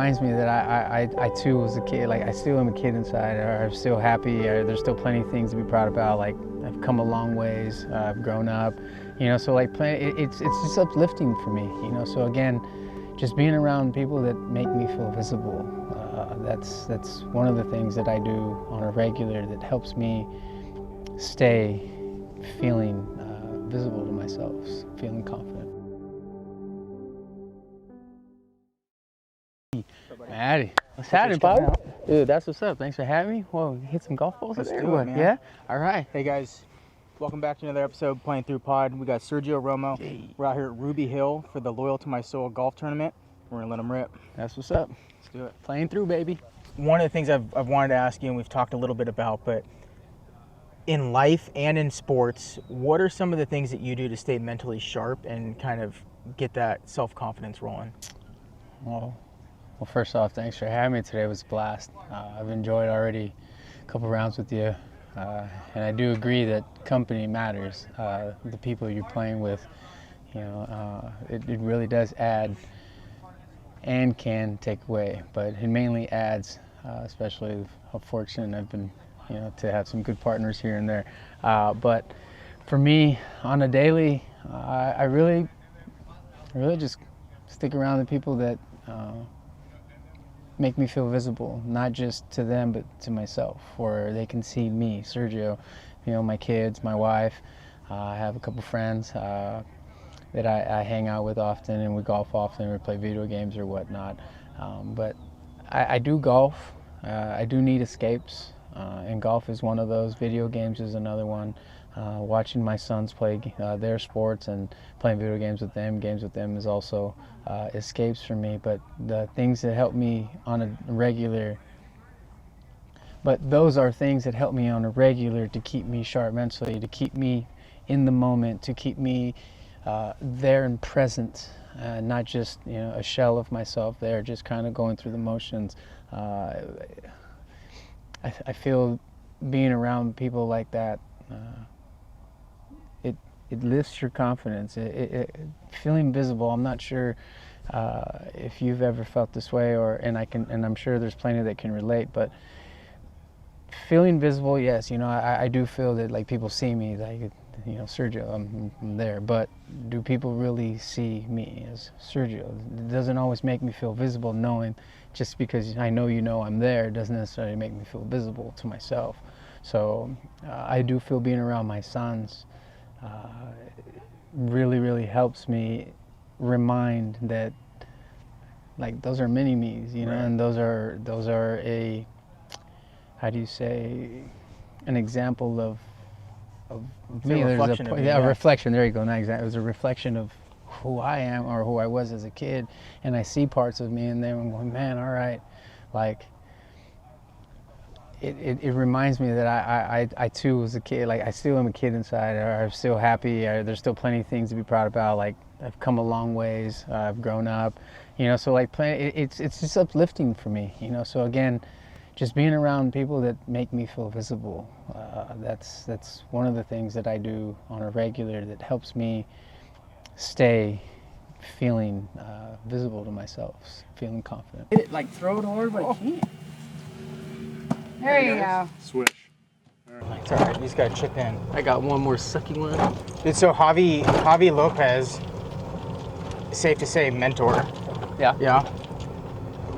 reminds me that I too was a kid. Like I still am a kid inside. I'm still happy. There's still plenty of things to be proud about. Like I've come a long ways. I've grown up. So like it's just uplifting for me. So again, just being around people that make me feel visible. That's one of the things that I do on a regular that helps me stay feeling visible to myself, feeling confident. Maddie, what's happening, Bob? Dude, that's what's up. Thanks for having me. Whoa, you hit some golf balls Let's there? do it, man. Yeah? All right. Hey, guys. Welcome back to another episode of Playin Thru Pod. We got Sergio Romo. Hey. We're out here at Ruby Hill for the Loyal to My Soul golf tournament. We're going to let them rip. That's what's up. Let's do it. Playin Thru, baby. One of the things I've wanted to ask you, and we've talked a little bit about, but in life and in sports, what are some of the things that you do to stay mentally sharp and kind of get that self-confidence rolling? Well, first off, thanks for having me today. It was a blast. I've enjoyed already a couple rounds with you. And I do agree that company matters. The people you're playing with, it really does add and can take away, but it mainly adds, especially how fortunate I've been, to have some good partners here and there. But for me, on a daily, I really just stick around the people that make me feel visible, not just to them, but to myself, where they can see me, Sergio, my kids, my wife. I have a couple friends that I hang out with often, and we golf often, we play video games or whatnot. But I do golf. I do need escapes, and golf is one of those. Video games is another one. Watching my sons play their sports and playing video games with them is also escapes for me. But the things that help me on a regular, to keep me sharp mentally, to keep me in the moment, to keep me there and present, not just a shell of myself there, just kind of going through the motions. I feel being around people like that, it lifts your confidence. Feeling visible. I'm not sure if you've ever felt this way, and I'm sure there's plenty that can relate. But feeling visible, yes. I do feel that like people see me, like Sergio, I'm there. But do people really see me as Sergio? It doesn't always make me feel visible. Knowing just because I know I'm there doesn't necessarily make me feel visible to myself. So I do feel being around my sons really helps me remind that like those are mini me's, right. And those are a, how do you say, an example of me. A reflection. There you go. Not exactly. It was a reflection of who I am or who I was as a kid, and I see parts of me in there and I'm going, man, all right, like. It reminds me that I too was a kid. Like I still am a kid inside. I'm still happy. There's still plenty of things to be proud about. Like I've come a long ways. I've grown up. So like it's just uplifting for me. So again, just being around people that make me feel visible. That's one of the things that I do on a regular that helps me stay feeling visible to myself, feeling confident. Throw it hard, but I can't. There you go. Swish. It's all right. You just got to chip in. I got one more sucky one. Dude, so Javi Lopez, safe to say, mentor. Yeah. Yeah.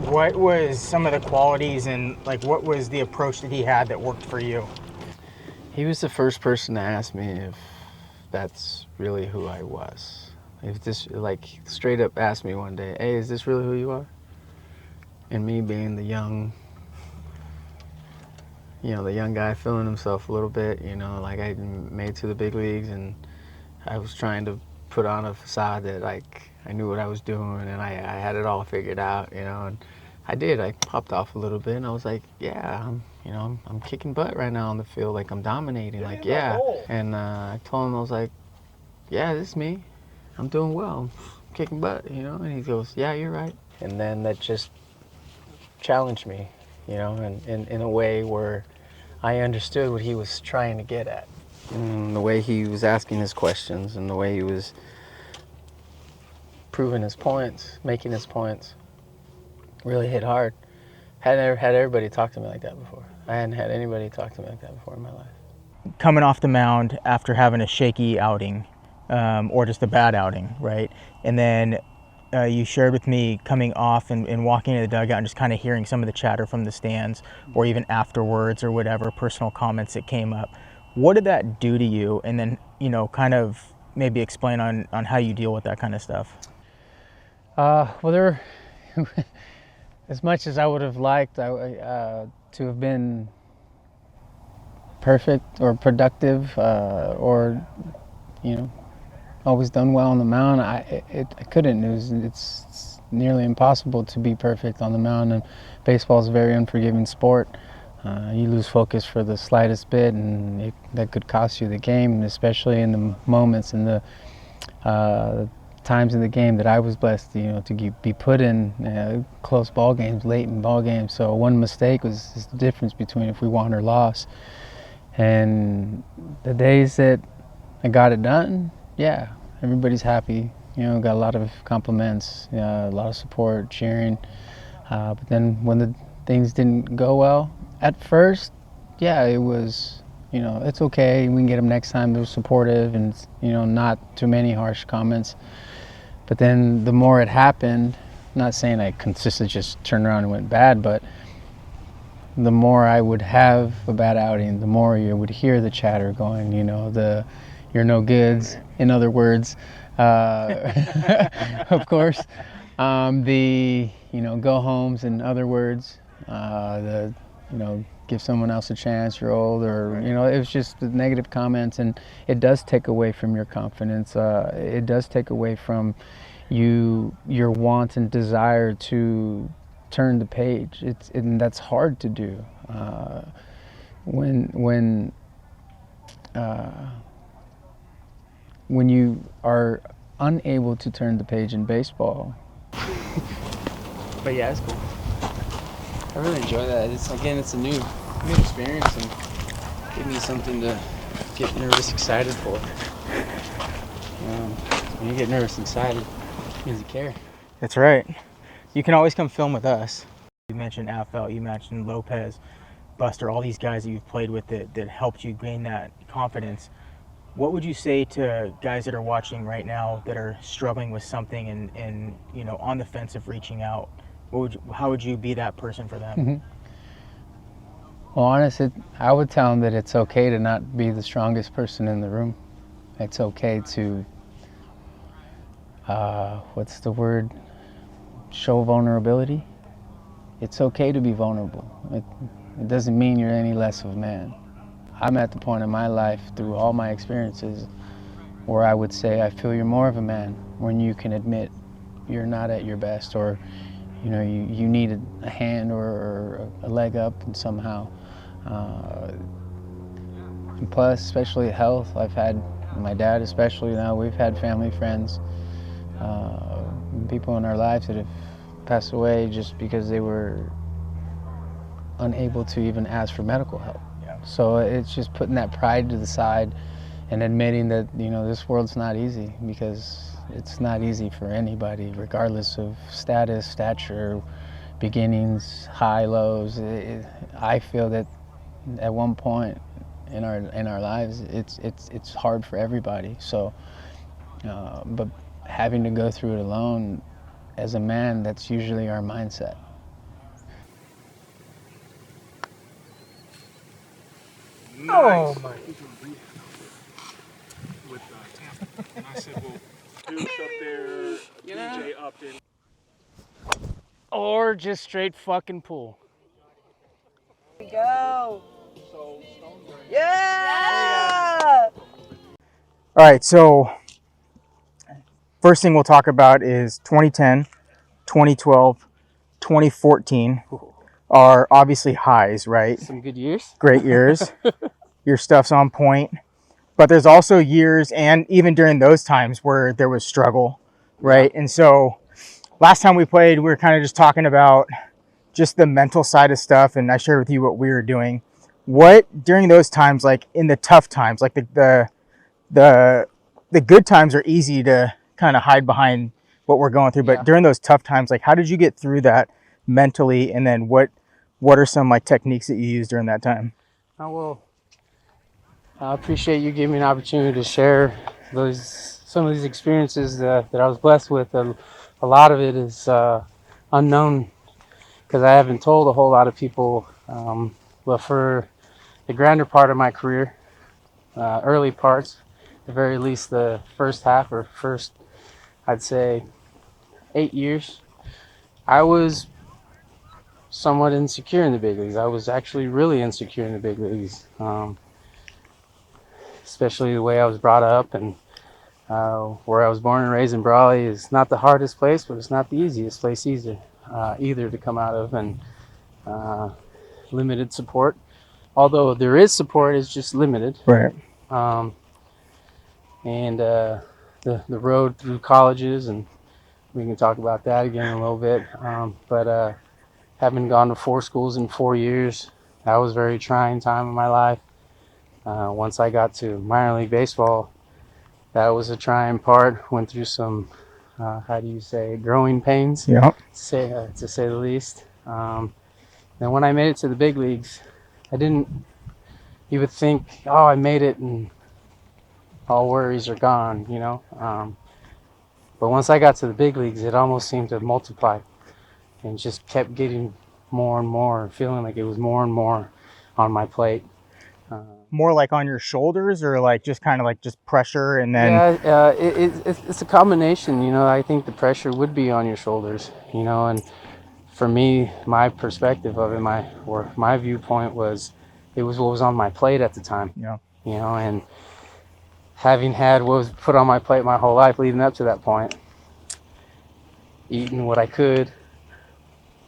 What was some of the qualities and what was the approach that he had that worked for you? He was the first person to ask me if that's really who I was. If this, straight up asked me one day, hey, is this really who you are? And me being the young guy feeling himself a little bit, I made to the big leagues and I was trying to put on a facade that I knew what I was doing and I had it all figured out, and I did. I popped off a little bit and I was like, yeah, I'm kicking butt right now on the field, I'm dominating, yeah. And I told him, I was like, yeah, this is me. I'm doing well, I'm kicking butt, and he goes, yeah, you're right. And then that just challenged me, and in a way where I understood what he was trying to get at. And the way he was asking his questions and the way he was proving his points, making his points, really hit hard. Had never had everybody talk to me like that before. I hadn't had anybody talk to me like that before in my life. Coming off the mound after having a shaky outing, or just a bad outing, right? And then you shared with me coming off and walking into the dugout and just kind of hearing some of the chatter from the stands, or even afterwards or whatever, personal comments that came up. What did that do to you? And then, kind of maybe explain on how you deal with that kind of stuff. Well, there were, as much as I would have liked to have been perfect or productive, or always done well on the mound, I couldn't. It's nearly impossible to be perfect on the mound, and baseball is a very unforgiving sport. You lose focus for the slightest bit, and that could cost you the game, especially in the moments and the times in the game that I was blessed, to be put in close ball games, late in ball games. So one mistake was the difference between if we won or lost. And the days that I got it done, yeah, everybody's happy. Got a lot of compliments, a lot of support, cheering. But then when the things didn't go well, at first, yeah, it was, it's okay. We can get them next time. They were supportive and, not too many harsh comments. But then the more it happened, not saying I consistently just turned around and went bad, but the more I would have a bad outing, the more you would hear the chatter going, you're no goods, in other words, of course. The, go homes, in other words, give someone else a chance, you're old, or, it was just the negative comments, and it does take away from your confidence. It does take away from your want and desire to turn the page. And that's hard to do. When you are unable to turn the page in baseball. But yeah, it's cool. I really enjoy that. It's a new experience, and give me something to get nervous, excited for. When you get nervous and excited, it means you care. That's right. You can always come film with us. You mentioned Affel, you mentioned Lopez, Buster, all these guys that you've played with that helped you gain that confidence. What would you say to guys that are watching right now that are struggling with something and on the fence of reaching out? How would you be that person for them? Mm-hmm. Well, honestly, I would tell them that it's okay to not be the strongest person in the room. It's okay to, what's the word? Show vulnerability. It's okay to be vulnerable. It doesn't mean you're any less of a man. I'm at the point in my life, through all my experiences, where I would say I feel you're more of a man when you can admit you're not at your best, or you need a hand or a leg up and somehow. And plus, especially health, I've had my dad, especially now, we've had family, friends, people in our lives that have passed away just because they were unable to even ask for medical help. Yeah. So it's just putting that pride to the side and admitting that this world's not easy, because it's not easy for anybody, regardless of status, stature, beginnings, high, lows. I feel that at one point in our lives, it's hard for everybody. So, but having to go through it alone, as a man, that's usually our mindset. Oh my! With Tampa, and I said, "Well, Duke's up there, DJ up there." Or just straight fucking pool. Here we go. Yeah! All right, so first thing we'll talk about is 2010, 2012, 2014 are obviously highs, right? Some good years. Great years. Your stuff's on point. But there's also years, and even during those times, where there was struggle, right? Yeah. And so last time we played, we were kind of just talking about just the mental side of stuff, and I shared with you what we were doing. What, during those times, like in the tough times, like the good times are easy to kind of hide behind what we're going through, but during those tough times, like how did you get through that mentally, and then what are some like techniques that you use during that time? I appreciate you giving me an opportunity to share some of these experiences that I was blessed with. A lot of it is unknown because I haven't told a whole lot of people. But for the grander part of my career, early parts, at the very least the first half or first, I'd say, 8 years, I was somewhat insecure in the big leagues. I was actually really insecure in the big leagues, especially the way I was brought up and where I was born and raised in Brawley is not the hardest place, but it's not the easiest place either to come out of, and limited support. Although there is support, it's just limited. Right. Um, and the road through colleges, and we can talk about that again in a little bit. But having gone to 4 schools in 4 years, that was a very trying time in my life. Once I got to minor league baseball, that was a trying part. Went through some, how do you say, growing pains, Yeah. to say the least. Then when I made it to the big leagues, I didn't. You would think, oh, I made it and all worries are gone, you know. But once I got to the big leagues, it almost seemed to multiply and just kept getting more and more, feeling like it was more and more on my plate. More like on your shoulders, or like just kind of like just pressure, and then Yeah, it's a combination. You know, I think the pressure would be on your shoulders. You know, and for me, my perspective of it, my viewpoint was, it was what was on my plate at the time. yeah. You know, and having had what was put on my plate my whole life leading up to that point, eating what I could,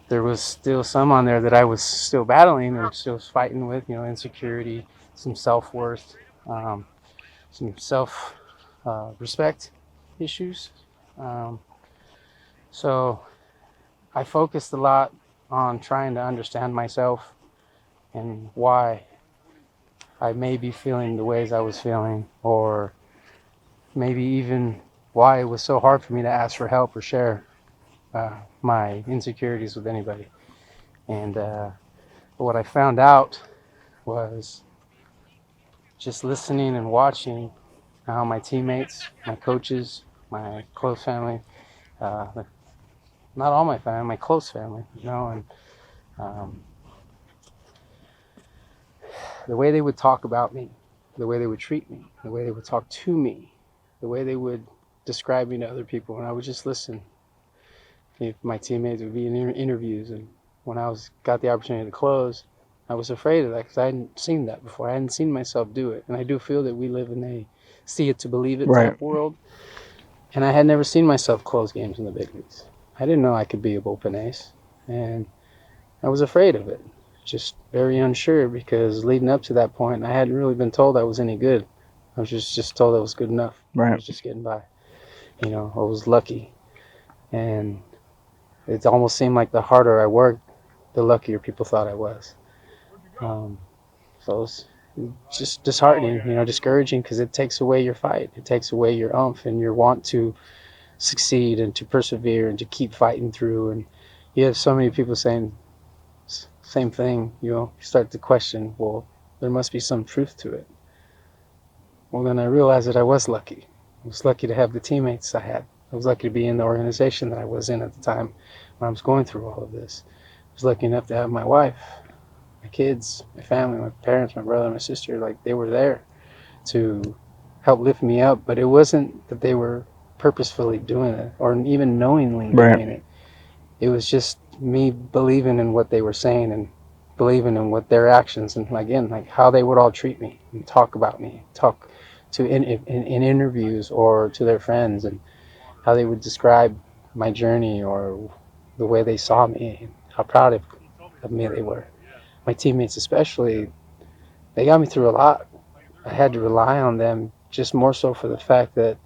there was still some on there that I was still battling and still fighting with. You know, insecurity, some self-worth, some self respect issues. Um, so I focused a lot on trying to understand myself and why I may be feeling the ways I was feeling, or maybe even why it was so hard for me to ask for help or share my insecurities with anybody. And what I found out was just listening and watching how my teammates, my coaches, my close family, uh, not all my family, my close family, you know, and um, the way they would talk about me, the way they would treat me, the way they would talk to me, the way they would describe me to other people, and I would just listen. If my teammates would be in interviews, and when I got the opportunity to close, I was afraid of that because I hadn't seen that before. I hadn't seen myself do it, and I do feel that we live in a see it to believe it Right. type world, and I had never seen myself close games in the big leagues. I didn't know I could be a bullpen ace, and I was afraid of it, just very unsure, because leading up to that point, I hadn't really been told I was any good. I was just told I was good enough. Right. I was just getting by. You know, I was lucky. And it almost seemed like the harder I worked, the luckier people thought I was. So it was just disheartening, you know, discouraging, because it takes away your fight. It takes away your oomph and your want to succeed and to persevere and to keep fighting through. And you have so many people saying same thing, you know, you start to question, well, there must be some truth to it. Well, then I realized that I was lucky. I was lucky to have the teammates I had. I was lucky to be in the organization that I was in at the time when I was going through all of this. I was lucky enough to have my wife, my kids, my family, my parents, my brother, my sister. Like, they were there to help lift me up, but it wasn't that they were purposefully doing it or even knowingly doing it. It was just me believing in what they were saying and believing in what their actions, and again, like how they would all treat me and talk about me, talk to in interviews or to their friends, and how they would describe my journey or the way they saw me and how proud of me they were. My teammates especially, they got me through a lot. I had to rely on them just more so for the fact that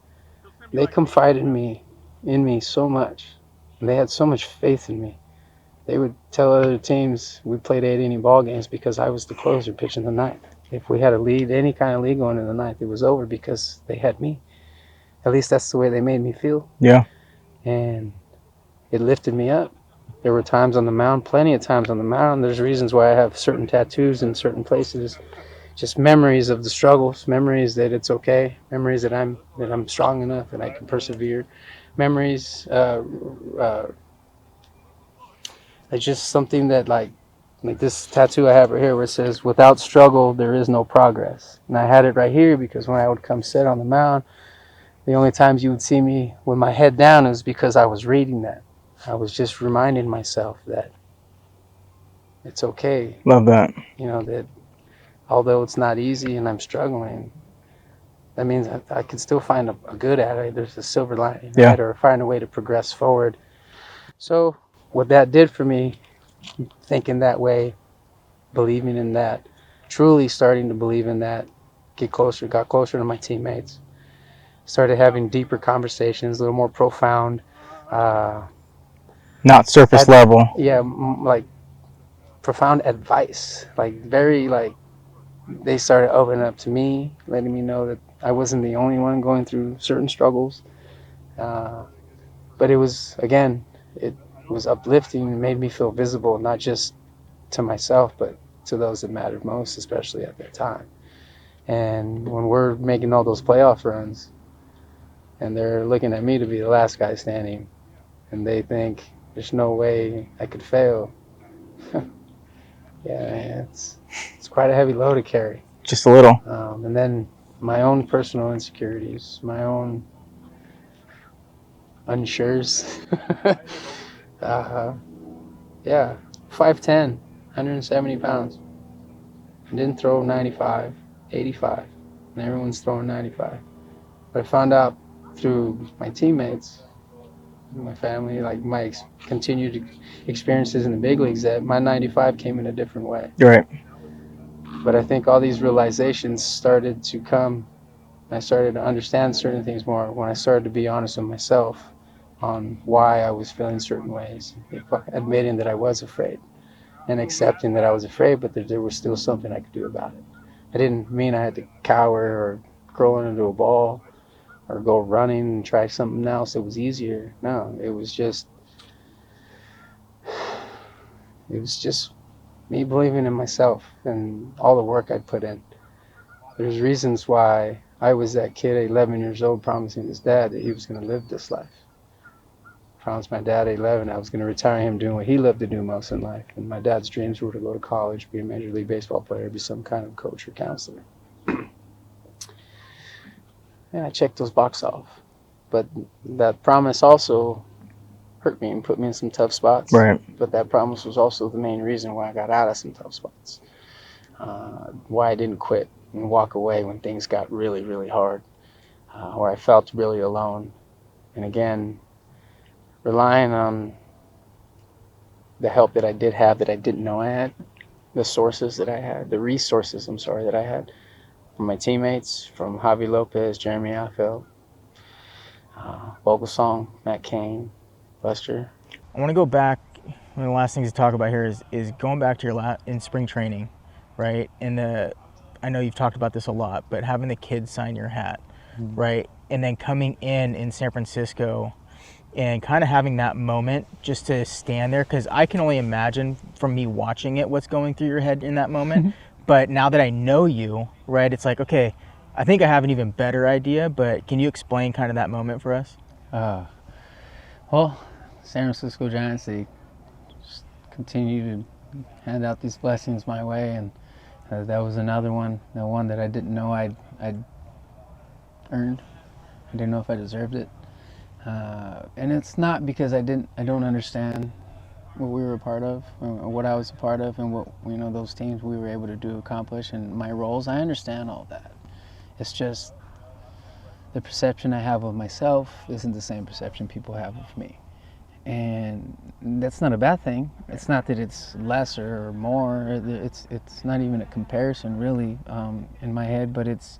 they confided in me so much, and they had so much faith in me. They would tell other teams we played 8 inning ball games because I was the closer pitching the ninth. If we had a lead, any kind of lead going in the ninth, it was over because they had me. At least that's the way they made me feel. Yeah. And it lifted me up. There were times on the mound, plenty of times on the mound. There's reasons why I have certain tattoos in certain places. Just memories of the struggles, memories that it's okay, memories that I'm strong enough and I can persevere, memories. It's just something that like this tattoo I have right here where it says, "Without struggle, there is no progress." And I had it right here because when I would come sit on the mound, the only times you would see me with my head down is because I was reading that. I was just reminding myself that it's okay. Love that. That although it's not easy and I'm struggling, that means I can still find a good at it. There's a silver lining, Yeah. right? Or find a way to progress forward. So what that did for me, thinking that way, believing in that, truly starting to believe in that, got closer to my teammates, started having deeper conversations, a little more profound. Not surface level. Yeah, like profound advice, they started opening up to me, letting me know that I wasn't the only one going through certain struggles. But it was uplifting and made me feel visible, not just to myself, but to those that mattered most, especially at that time. And when we're making all those playoff runs and they're looking at me to be the last guy standing and they think there's no way I could fail. Yeah, it's quite a heavy load to carry. Just a little. And then my own personal insecurities, my own unsures. Yeah, 5'10", 170 pounds. I didn't throw 95, 85, and everyone's throwing 95. But I found out through my teammates, my family, like my continued experiences in the big leagues, that my 95 came in a different way. Right. But I think all these realizations started to come. I started to understand certain things more when I started to be honest with myself on why I was feeling certain ways, admitting that I was afraid and accepting that I was afraid, but that there was still something I could do about it. I didn't mean I had to cower or crawl into a ball or go running and try something else that was easier. No, it was just me believing in myself and all the work I'd put in. There's reasons why I was that kid at 11 years old promising his dad that he was going to live this life. Promised my dad at 11 I was going to retire him doing what he loved to do most in life. And my dad's dreams were to go to college, be a Major League Baseball player, be some kind of coach or counselor. And I checked those boxes off. But that promise also hurt me and put me in some tough spots. Right. But that promise was also the main reason why I got out of some tough spots. Why I didn't quit and walk away when things got really, really hard, where I felt really alone. And again, relying on the help that I did have that I didn't know I had, the resources that I had from my teammates, from Javi Lopez, Jeremy Affeld, Vogelsong, Matt Cain, Buster. I want to go back. One of the last things to talk about here is going back to your in spring training, right? And I know you've talked about this a lot, but having the kids sign your hat, right? And then coming in San Francisco and kind of having that moment just to stand there, because I can only imagine from me watching it what's going through your head in that moment. But now that I know you, right, it's like, okay, I think I have an even better idea, but can you explain kind of that moment for us? Well, San Francisco Giants, they just continue to hand out these blessings my way, and that was another one, the one that I didn't know I'd earned. I didn't know if I deserved it. And it's not because I don't understand what we were a part of, or what I was a part of, and what those teams we were able to accomplish, and my roles. I understand all that. It's just the perception I have of myself isn't the same perception people have of me, and that's not a bad thing. It's not that it's lesser or more. It's not even a comparison really in my head, but it's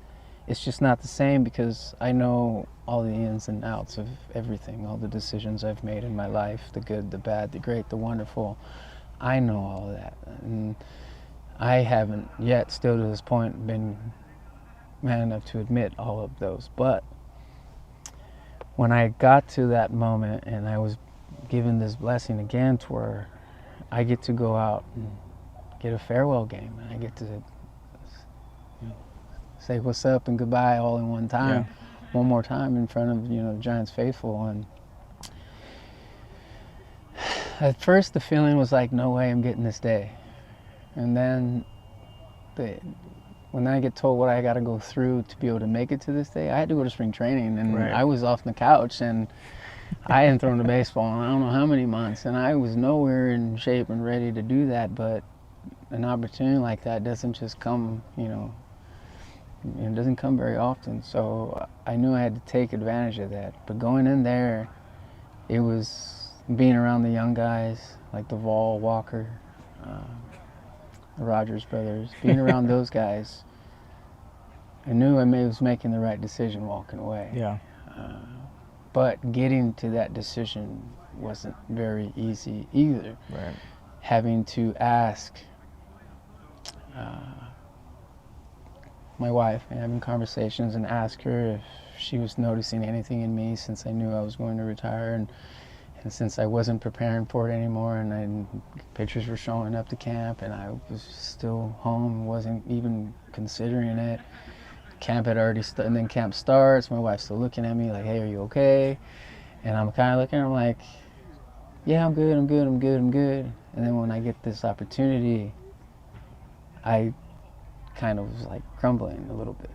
just not the same because I know all the ins and outs of everything, all the decisions I've made in my life, the good, the bad, the great, the wonderful. I know all of that. And I haven't yet, still to this point, been man enough to admit all of those. But when I got to that moment and I was given this blessing again to where I get to go out and get a farewell game, and I get to say what's up and goodbye all in one time, one more time in front of Giants faithful. And at first the feeling was like, no way I'm getting this day. And then when I get told what I got to go through to be able to make it to this day, I had to go to spring training, and I was off the couch, and I hadn't thrown a baseball in I don't know how many months, and I was nowhere in shape and ready to do that. But an opportunity like that doesn't just come, it doesn't come very often. So I knew I had to take advantage of that. But going in there, it was being around the young guys like the Vol, Walker, the Rogers brothers, being around those guys. I knew I was making the right decision walking away. Yeah. But getting to that decision wasn't very easy either. Right. Having to ask my wife, and having conversations, and ask her if she was noticing anything in me, since I knew I was going to retire, and since I wasn't preparing for it anymore, and pictures were showing up to camp, and I was still home, wasn't even considering it. Camp had already started, and then camp starts. My wife's still looking at me like, hey, are you okay? And I'm kind of looking at her like, yeah, I'm good. And then when I get this opportunity, I kind of was like crumbling a little bit.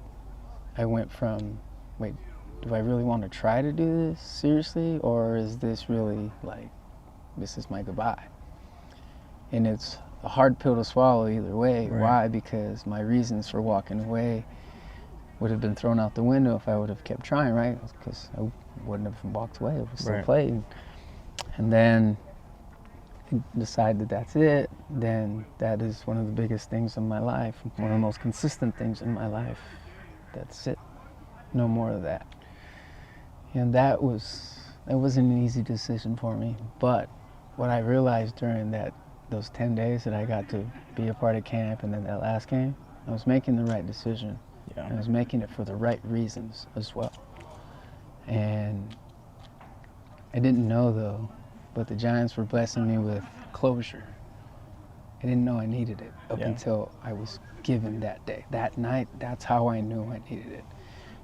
I went from, wait, do I really want to try to do this seriously, or is this really like, this is my goodbye? And it's a hard pill to swallow either way. Right. Why? Because my reasons for walking away would have been thrown out the window if I would have kept trying, right? Because I wouldn't have walked away. I would still played. And then decide that that's it, then that is one of the biggest things in my life, one of the most consistent things in my life. That's it. No more of that. And that wasn't an easy decision for me. But what I realized during those 10 days that I got to be a part of camp, and then that last game, I was making the right decision. Yeah. I was making it for the right reasons as well. And I didn't know though, but the Giants were blessing me with closure. I didn't know I needed it up until I was given that day. That night, that's how I knew I needed it.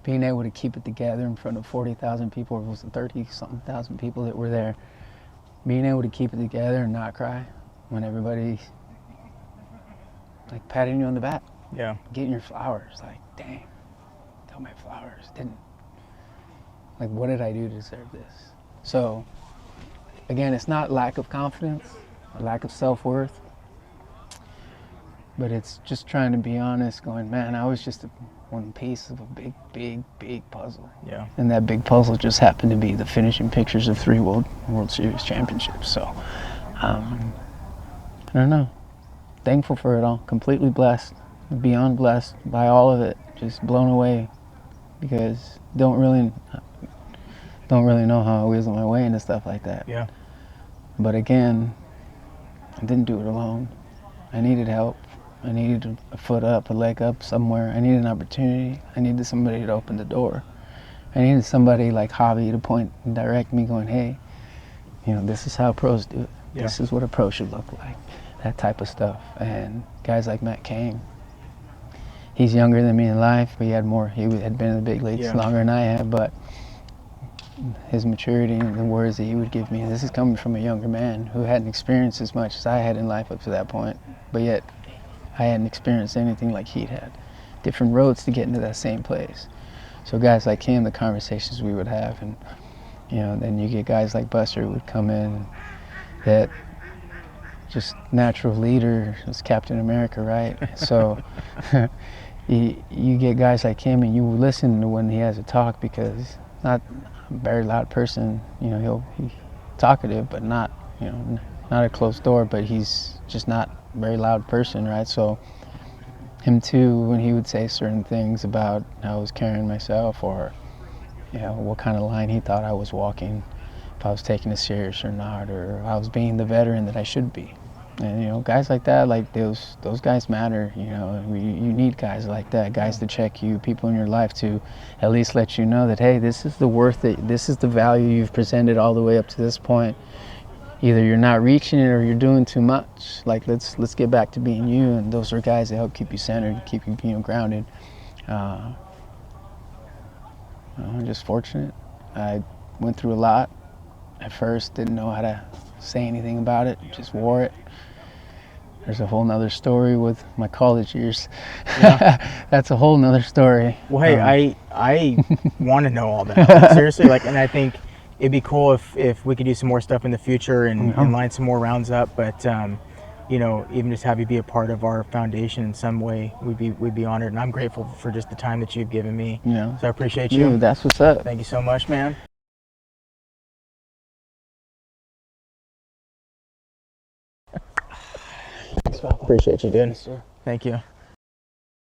Being able to keep it together in front of 40,000 people, or was it 30-something thousand people that were there, being able to keep it together and not cry when everybody like patting you on the back. Yeah. Getting your flowers, like, dang, got my flowers. Like, what did I do to deserve this? So, again, it's not lack of confidence, or lack of self-worth, but it's just trying to be honest, going, man, I was just one piece of a big puzzle. Yeah. And that big puzzle just happened to be the finishing pictures of 3 World Series championships. So, I don't know. Thankful for it all. Completely blessed. Beyond blessed by all of it. Just blown away, because don't really know how I wheezed my way into stuff like that. Yeah. But again, I didn't do it alone. I needed help. I needed a foot up, a leg up somewhere. I needed an opportunity. I needed somebody to open the door. I needed somebody like Javi to point and direct me, going, hey, this is how pros do it. Yeah. This is what a pro should look like. That type of stuff. And guys like Matt Cain, he's younger than me in life, but he had been in the big leagues longer than I had, but his maturity and the words that he would give me, this is coming from a younger man who hadn't experienced as much as I had in life up to that point, but yet I hadn't experienced anything like he'd had. Different roads to get into that same place. So guys like him, the conversations we would have, and then you get guys like Buster who would come in, that just natural leader, was Captain America, right? So you get guys like him, and you listen to when he has a talk, because not a very loud person, he's talkative, but not a closed door, but he's just not a very loud person, right? So him too, when he would say certain things about how I was carrying myself, or what kind of line he thought I was walking, if I was taking it serious or not, or I was being the veteran that I should be. And guys like that, like those guys matter. You need guys like that, guys to check you, people in your life to at least let you know that, hey, this is the worth it, this is the value you've presented all the way up to this point. either you're not reaching it or you're doing too much. Like let's get back to being you, and those are guys that help keep you centered, keep you grounded. I'm just fortunate. I went through a lot. At first, didn't know how to say anything about it, just wore it. There's a whole nother story with my college years. Yeah. That's a whole nother story. Well, hey, I want to know all that. Like, seriously, like, and I think it'd be cool if we could do some more stuff in the future and line some more rounds up. But you know, even just have you be a part of our foundation in some way, we'd be honored. And I'm grateful for just the time that you've given me. Yeah. So I appreciate you. Dude, that's what's up. Thank you so much, man. Appreciate you, dude. Thank you.